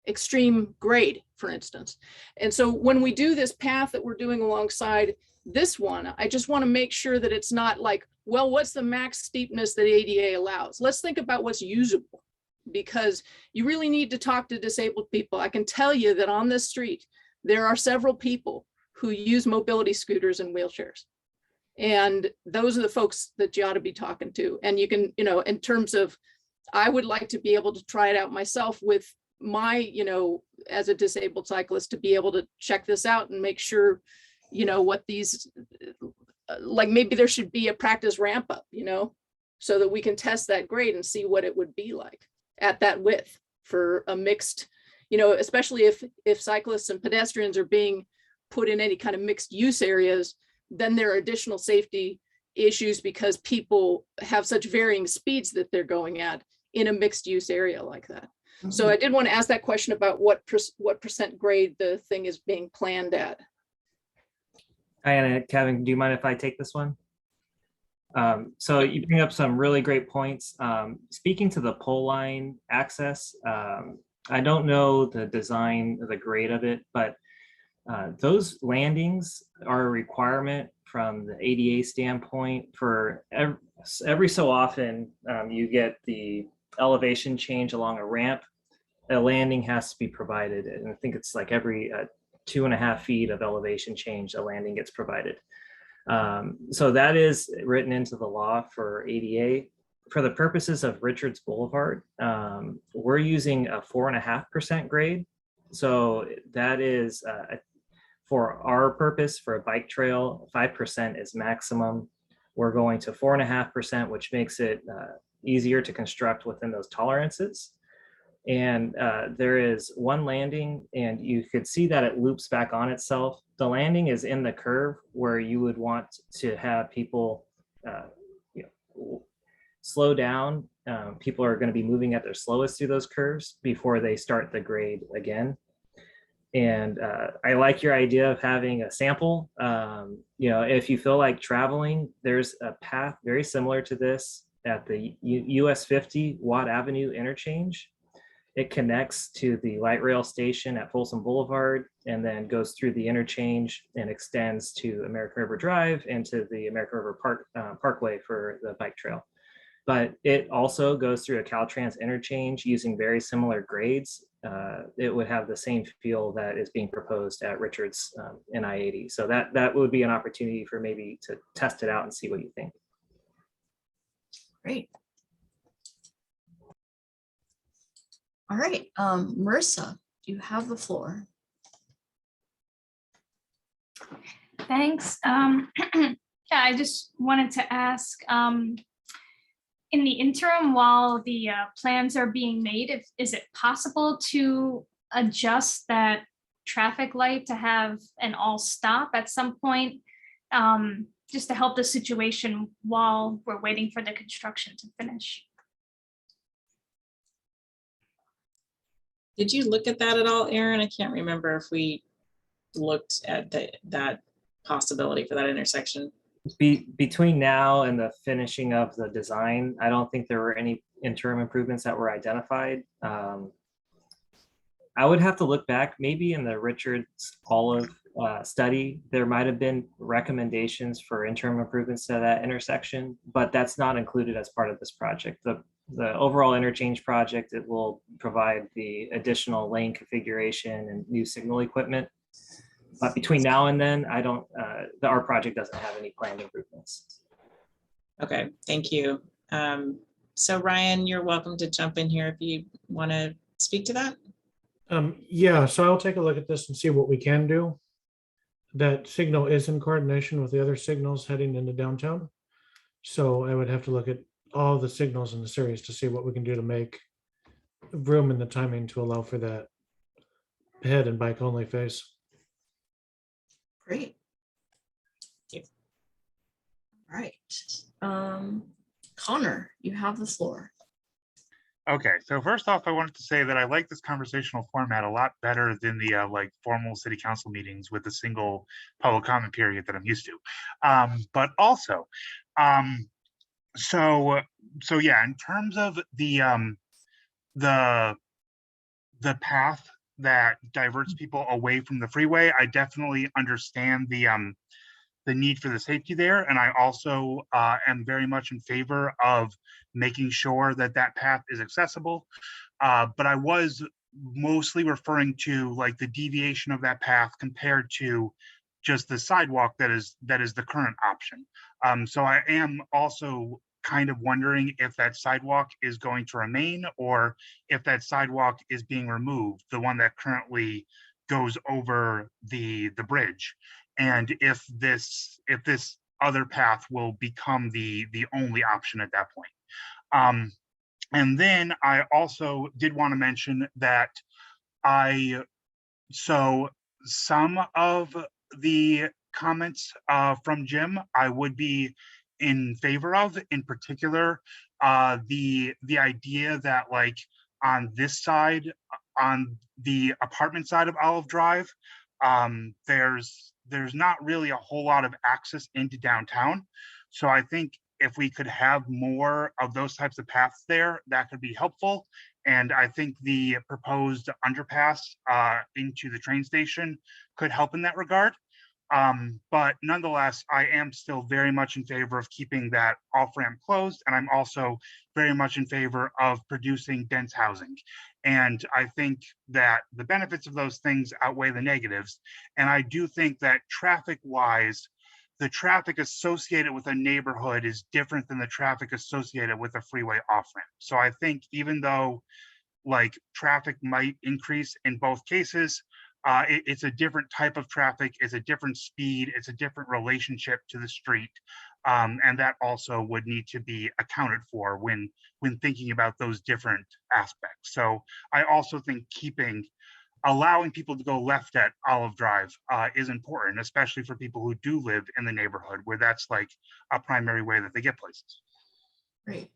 extreme grade, for instance. And so when we do this path that we're doing alongside this one, I just want to make sure that it's not like, well, what's the max steepness that ADA allows? Let's think about what's usable, because you really need to talk to disabled people. I can tell you that on this street, there are several people who use mobility scooters and wheelchairs. And those are the folks that you ought to be talking to. And you can, in terms of, I would like to be able to try it out myself with my, as a disabled cyclist, to be able to check this out and make sure, what these, like, maybe there should be a practice ramp up, so that we can test that grade and see what it would be like at that width for a mixed, especially if cyclists and pedestrians are being put in any kind of mixed use areas, then there are additional safety issues because people have such varying speeds that they're going at in a mixed use area like that. Mm-hmm. So I did want to ask that question about what percent grade the thing is being planned at. Hi, Anna. Kevin, do you mind if I take this one? So you bring up some really great points. Speaking to the pole line access, I don't know the design or the grade of it, but those landings are a requirement from the ADA standpoint. For every so often, you get the elevation change along a ramp. A landing has to be provided, and I think it's like every 2.5 feet of elevation change, a landing gets provided. So that is written into the law for ADA. For the purposes of Richards Boulevard, we're using a 4.5% grade. So that is, for our purpose, for a bike trail, 5% is maximum. We're going to 4.5%, which makes it easier to construct within those tolerances. And there is one landing, and you could see that it loops back on itself. The landing is in the curve where you would want to have people slow down. People are going to be moving at their slowest through those curves before they start the grade again. And I like your idea of having a sample. If you feel like traveling, there's a path very similar to this at the US 50 Watt Avenue interchange. It connects to the light rail station at Folsom Boulevard and then goes through the interchange and extends to American River Drive and to the American River Parkway for the bike trail. But it also goes through a Caltrans interchange using very similar grades. It would have the same feel that is being proposed at Richards and I-80. So that would be an opportunity for maybe to test it out and see what you think. Great. All right, Marissa, you have the floor. Thanks. Yeah, I just wanted to ask, in the interim, while the plans are being made, is it possible to adjust that traffic light to have an all stop at some point, just to help the situation while we're waiting for the construction to finish? Did you look at that at all, Aaron? I can't remember if we looked at that possibility for that intersection. Between now and the finishing of the design, I don't think there were any interim improvements that were identified. I would have to look back, maybe in the Richards Olive study, there might have been recommendations for interim improvements to that intersection, but that's not included as part of this project. The overall interchange project, it will provide the additional lane configuration and new signal equipment. But between now and then, I don't, our project doesn't have any planned improvements. Okay, thank you. So Ryan, you're welcome to jump in here if you want to speak to that. Yeah, so I'll take a look at this and see what we can do. That signal is in coordination with the other signals heading into downtown. So I would have to look at all the signals in the series to see what we can do to make room in the timing to allow for that head and bike only phase. Great. Thank you. All right. Connor, you have the floor. Okay, so first off, I wanted to say that I like this conversational format a lot better than the like formal city council meetings with a single public comment period that I'm used to. But also, so yeah, in terms of the path that diverts people away from the freeway, I definitely understand the need for the safety there. And I also am very much in favor of making sure that that path is accessible. But I was mostly referring to like the deviation of that path compared to just the sidewalk that is the current option. So I am also kind of wondering if that sidewalk is going to remain or if that sidewalk is being removed, the one that currently goes over the bridge. And if this other path will become the only option at that point. And then I also did want to mention that so some of the comments from Jim, I would be in favor of, in particular, the idea that like on this side, on the apartment side of Olive Drive, there's not really a whole lot of access into downtown. So I think if we could have more of those types of paths there, that could be helpful. And I think the proposed underpass into the train station could help in that regard. But nonetheless, I am still very much in favor of keeping that off-ramp closed. And I'm also very much in favor of producing dense housing. And I think that the benefits of those things outweigh the negatives. And I do think that traffic-wise, the traffic associated with a neighborhood is different than the traffic associated with a freeway off-ramp. So I think even though like traffic might increase in both cases, it's a different type of traffic, it's a different speed, it's a different relationship to the street. And that also would need to be accounted for when thinking about those different aspects. So I also think allowing people to go left at Olive Drive is important, especially for people who do live in the neighborhood where that's like a primary way that they get places. Great.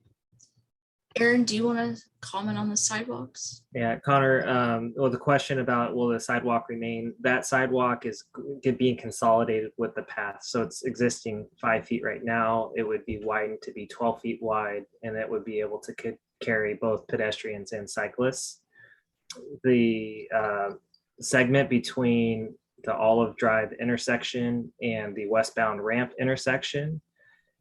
Aaron, do you want to comment on the sidewalks? Yeah, Connor, well, the question about will the sidewalk remain, that sidewalk is being consolidated with the path. So it's existing 5 feet right now. It would be widened to be 12 feet wide, and it would be able to carry both pedestrians and cyclists. The segment between the Olive Drive intersection and the westbound ramp intersection,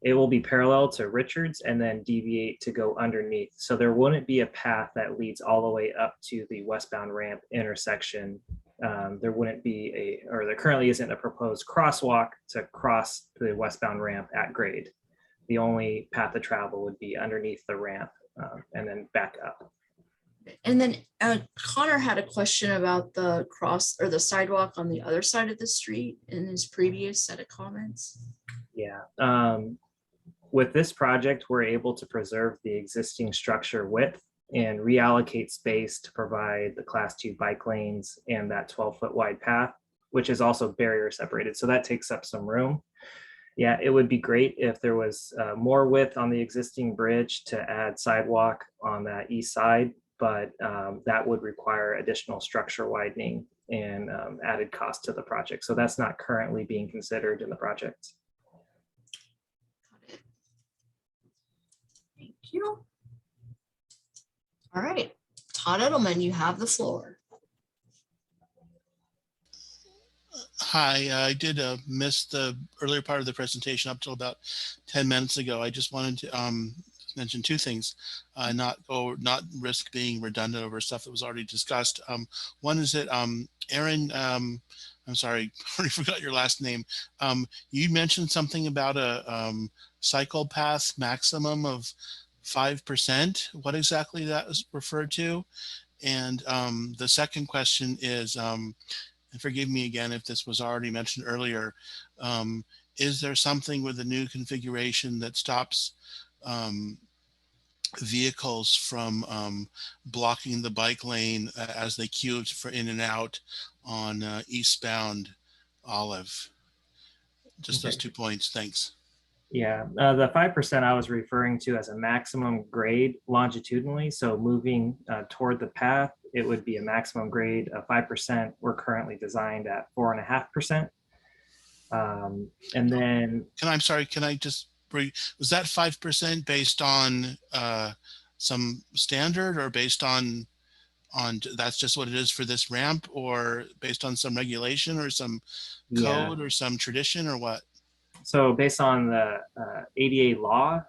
it will be parallel to Richards and then deviate to go underneath. So there wouldn't be a path that leads all the way up to the westbound ramp intersection. There wouldn't be there currently isn't a proposed crosswalk to cross the westbound ramp at grade. The only path of travel would be underneath the ramp and then back up. And then Connor had a question about the sidewalk on the other side of the street in his previous set of comments. Yeah. With this project, we're able to preserve the existing structure width and reallocate space to provide the class 2 bike lanes and that 12-foot wide path, which is also barrier separated. So that takes up some room. Yeah, it would be great if there was more width on the existing bridge to add sidewalk on that east side, but that would require additional structure widening and added cost to the project. So that's not currently being considered in the project. Thank you. All right, Todd Edelman, you have the floor. Hi, I did miss the earlier part of the presentation up till about 10 minutes ago. I just wanted to mention two things, not risk being redundant over stuff that was already discussed. One is that Aaron, I'm sorry, I already forgot your last name. You mentioned something about a cycle path maximum of 5%. What exactly that was referred to? And the second question is, and forgive me again if this was already mentioned earlier, is there something with the new configuration that stops vehicles from blocking the bike lane as they queue for in and out on eastbound Olive? Just those Okay. 2 points, thanks. Yeah, the 5% I was referring to as a maximum grade longitudinally. So moving toward the path, it would be a maximum grade of 5%. We're currently designed at 4.5%. And then, I'm sorry, can I just, was that 5% based on some standard, or based on that's just what it is for this ramp, or based on some regulation or some yeah, code or some tradition, or what? so based on the ADA law,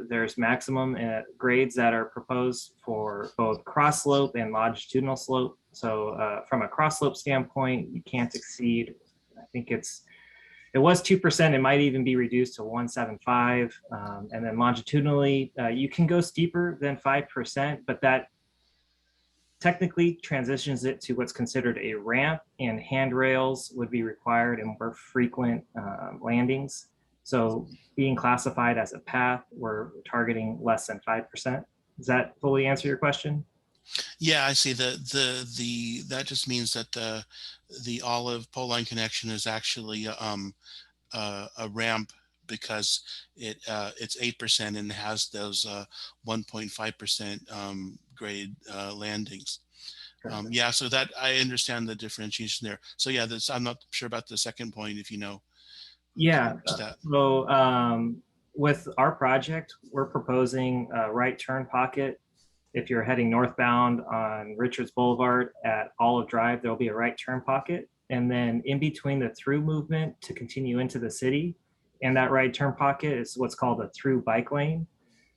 there's maximum grades that are proposed for both cross slope and longitudinal slope. So from a cross slope standpoint, you can't exceed, I think it was 2%. It might even be reduced to 1.75. And then longitudinally, you can go steeper than 5%, but that technically transitions it to what's considered a ramp, and handrails would be required in more frequent landings. So being classified as a path, we're targeting less than 5%. Does that fully answer your question? Yeah, I see. That just means that the Olive pole line connection is actually a ramp, because it's 8% and has those 1.5% grade landings. Yeah, so that I understand the differentiation there. So yeah, I'm not sure about the second point, if you know. Yeah. That. So with our project, we're proposing a right turn pocket. If you're heading northbound on Richards Boulevard at Olive Drive, there'll be a right turn pocket. And then in between the through movement to continue into the city and that right turn pocket is what's called a through bike lane.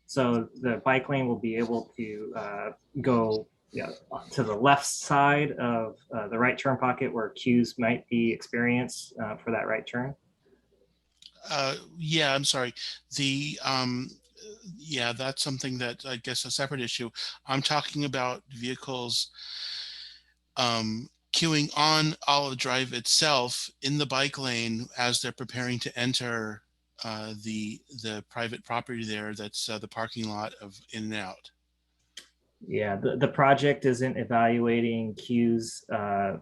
So the bike lane will be able to go to the left side of the right turn pocket where queues might be experienced for that right turn. Yeah, I'm sorry. Yeah, that's something that I guess a separate issue. I'm talking about vehicles queuing on Olive Drive itself in the bike lane as they're preparing to enter the private property there. That's the parking lot of In and Out. Yeah, the project isn't evaluating queues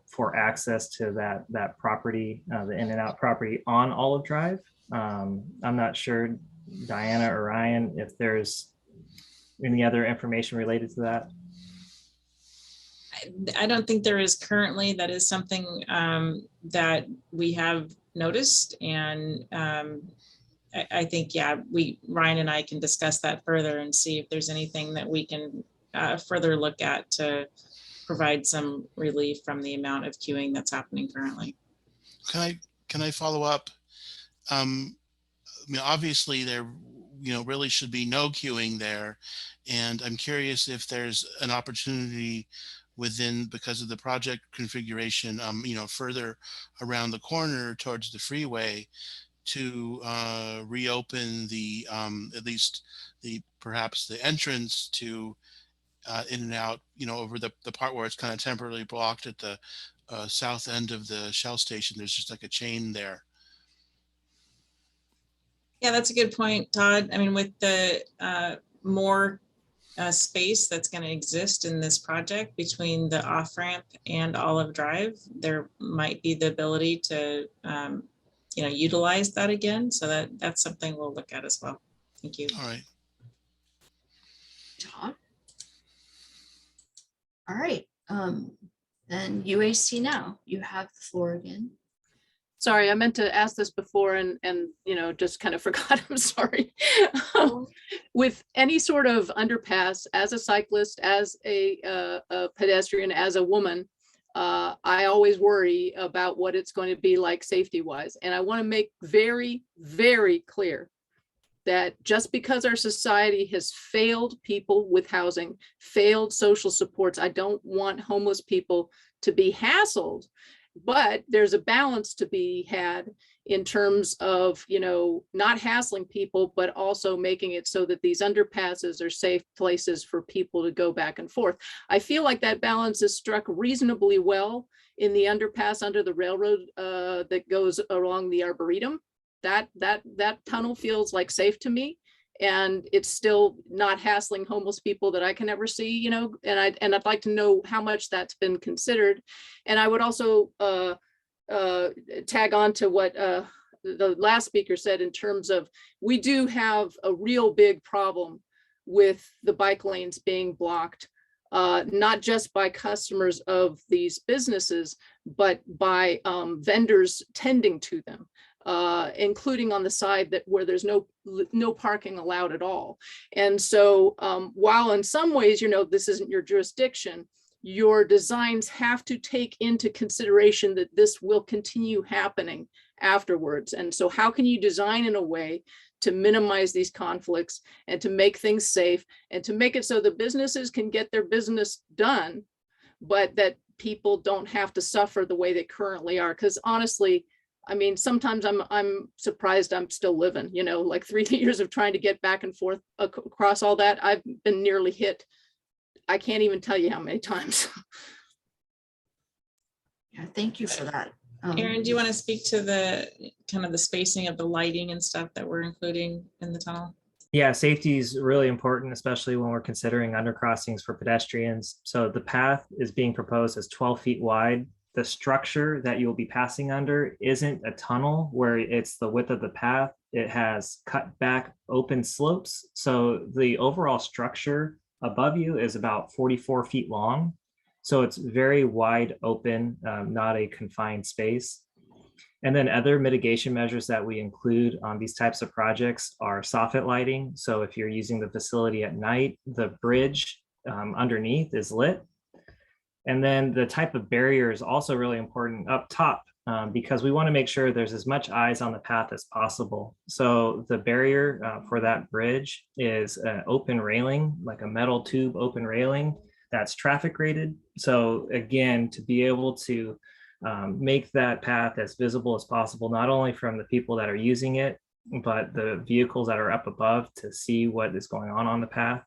for access to that property, the In and Out property on Olive Drive. I'm not sure, Diana or Ryan, if there's any other information related to that. I don't think there is currently. That is something that we have noticed, and I think, yeah, Ryan and I can discuss that further and see if there's anything that we can further look at to provide some relief from the amount of queuing that's happening currently. Can I follow up? I mean, obviously there, really should be no queuing there, and I'm curious if there's an opportunity because of the project configuration, further around the corner towards the freeway, to reopen the at least perhaps the entrance to In and Out, over the part where it's kind of temporarily blocked at the south end of the Shell station. There's just like a chain there. Yeah, that's a good point, Todd. I mean, with the more space that's going to exist in this project between the off-ramp and Olive Drive, there might be the ability to utilize that again. So that's something we'll look at as well. Thank you. All right. Todd? All right. Then UAC now. You have the floor again. Sorry, I meant to ask this before and just kind of forgot. I'm sorry. With any sort of underpass, as a cyclist, as a pedestrian, as a woman, I always worry about what it's going to be like safety wise. And I want to make very, very clear that just because our society has failed people with housing, failed social supports, I don't want homeless people to be hassled, but there's a balance to be had in terms of, you know, not hassling people, but also making it so that these underpasses are safe places for people to go back and forth. I feel like that balance is struck reasonably well in the underpass under the railroad that goes along the Arboretum. That tunnel feels like safe to me, and it's still not hassling homeless people that I can ever see, you know, and I'd like to know how much that's been considered. And I would also tag on to what the last speaker said in terms of, we do have a real big problem with the bike lanes being blocked, not just by customers of these businesses, but by vendors tending to them. Including on the side that where there's no parking allowed at all. And so while in some ways, you know, this isn't your jurisdiction, your designs have to take into consideration that this will continue happening afterwards. And so how can you design in a way to minimize these conflicts and to make things safe and to make it so the businesses can get their business done, but that people don't have to suffer the way they currently are? Because honestly, I mean, sometimes I'm surprised I'm still living, you know, like 3 years of trying to get back and forth across all that. I've been nearly hit. I can't even tell you how many times. Yeah, thank you for that. Aaron, do you want to speak to the kind of the spacing of the lighting and stuff that we're including in the tunnel? Yeah, safety is really important, especially when we're considering undercrossings for pedestrians. So the path is being proposed as 12 feet wide. The structure that you'll be passing under isn't a tunnel where it's the width of the path. It has cut back open slopes. So the overall structure above you is about 44 feet long. So it's very wide open, not a confined space. And then other mitigation measures that we include on these types of projects are soffit lighting. So if you're using the facility at night, the bridge underneath is lit. And then the type of barrier is also really important up top because we want to make sure there's as much eyes on the path as possible. So the barrier for that bridge is an open railing, like a metal tube open railing that's traffic rated. So again, to be able to make that path as visible as possible, not only from the people that are using it, but the vehicles that are up above to see what is going on the path.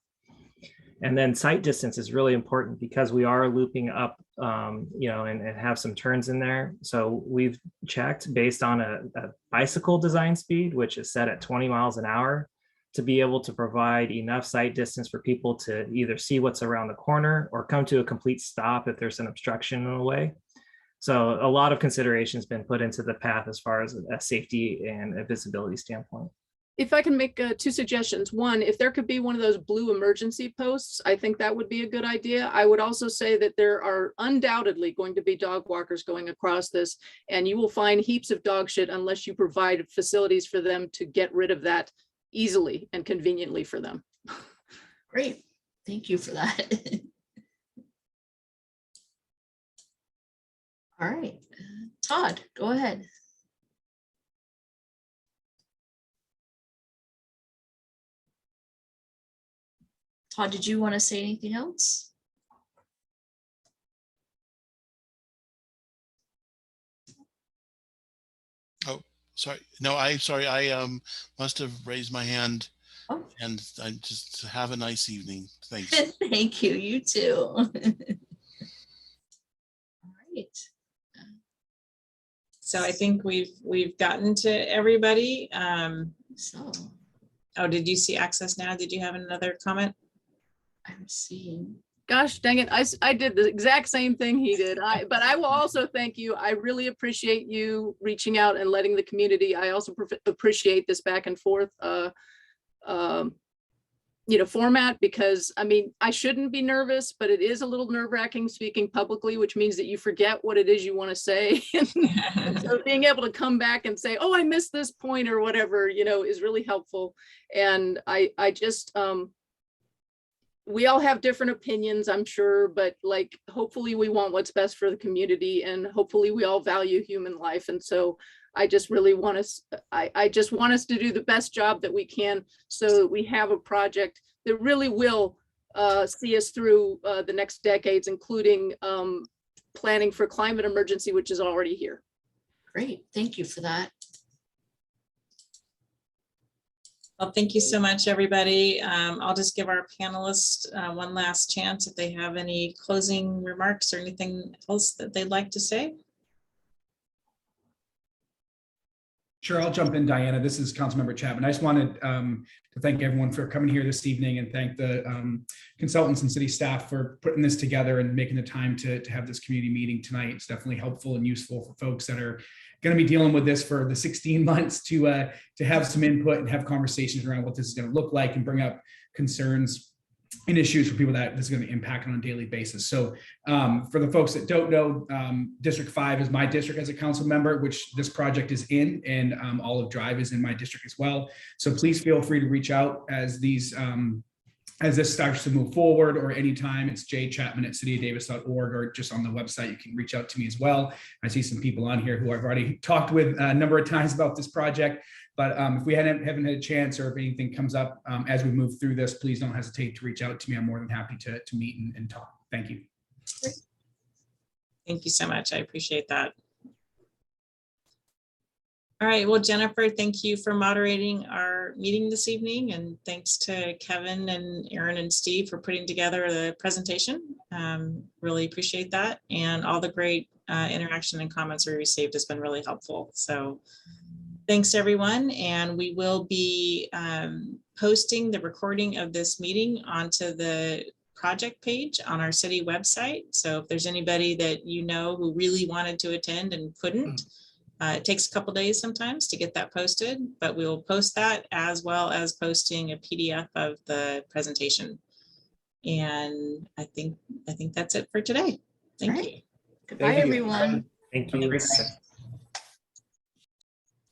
And then sight distance is really important because we are looping up, you know, and have some turns in there. So we've checked based on a bicycle design speed, which is set at 20 miles an hour, to be able to provide enough sight distance for people to either see what's around the corner or come to a complete stop if there's an obstruction in the way. So a lot of consideration has been put into the path as far as a safety and a visibility standpoint. If I can make 2 suggestions. One, if there could be one of those blue emergency posts, I think that would be a good idea. I would also say that there are undoubtedly going to be dog walkers going across this, and you will find heaps of dog shit unless you provide facilities for them to get rid of that easily and conveniently for them. Great, thank you for that. All right, Todd, go ahead. Todd, did you want to say anything else? Oh, sorry. No, I'm sorry. I must have raised my hand. Oh. And I just have a nice evening. Thanks. Thank you. You too. All right. So I think we've gotten to everybody. So Oh, did you see Access Now? Did you have another comment? I'm seeing. Gosh, dang it. I did the exact same thing he did. But I will also thank you. I really appreciate you reaching out and letting the community. I also appreciate this back and forth, format, because I mean, I shouldn't be nervous, but it is a little nerve-wracking speaking publicly, which means that you forget what it is you want to say. So being able to come back and say, oh, I missed this point or whatever, is really helpful. And I just, we all have different opinions, I'm sure, but like, hopefully we want what's best for the community, and hopefully we all value human life. And so I just really want us, I just want us to do the best job that we can, so that we have a project that really will see us through the next decades, including planning for climate emergency, which is already here. Great, thank you for that. Well, thank you so much, everybody. I'll just give our panelists one last chance if they have any closing remarks or anything else that they'd like to say. Sure, I'll jump in, Diana. This is Councilmember Chapman. I just wanted to thank everyone for coming here this evening, and thank the consultants and city staff for putting this together and making the time to have this community meeting tonight. It's definitely helpful and useful for folks that are going to be dealing with this for the 16 months to have some input and have conversations around what this is going to look like, and bring up concerns and issues for people that this is going to impact on a daily basis. So for the folks that don't know, District 5 is my district as a council member, which this project is in, and Olive Drive is in my district as well. So please feel free to reach out as these as this starts to move forward, or anytime. It's jchapman@cityofdavis.org, or just on the website, you can reach out to me as well. I see some people on here who I've already talked with a number of times about this project. But if we haven't had a chance, or if anything comes up as we move through this, please don't hesitate to reach out to me. I'm more than happy to meet and talk. Thank you. Thank you so much. I appreciate that. All right, well, Jennifer, thank you for moderating our meeting this evening, and thanks to Kevin and Aaron and Steve for putting together the presentation. Really appreciate that, and all the great interaction and comments we received has been really helpful. So thanks, everyone, and we will be posting the recording of this meeting onto the project page on our city website. So if there's anybody that you know who really wanted to attend and couldn't, it takes a couple days sometimes to get that posted, but we will post that, as well as posting a PDF of the presentation. And I think that's it for today. Thank you. Goodbye, everyone. Thank you. Thanks.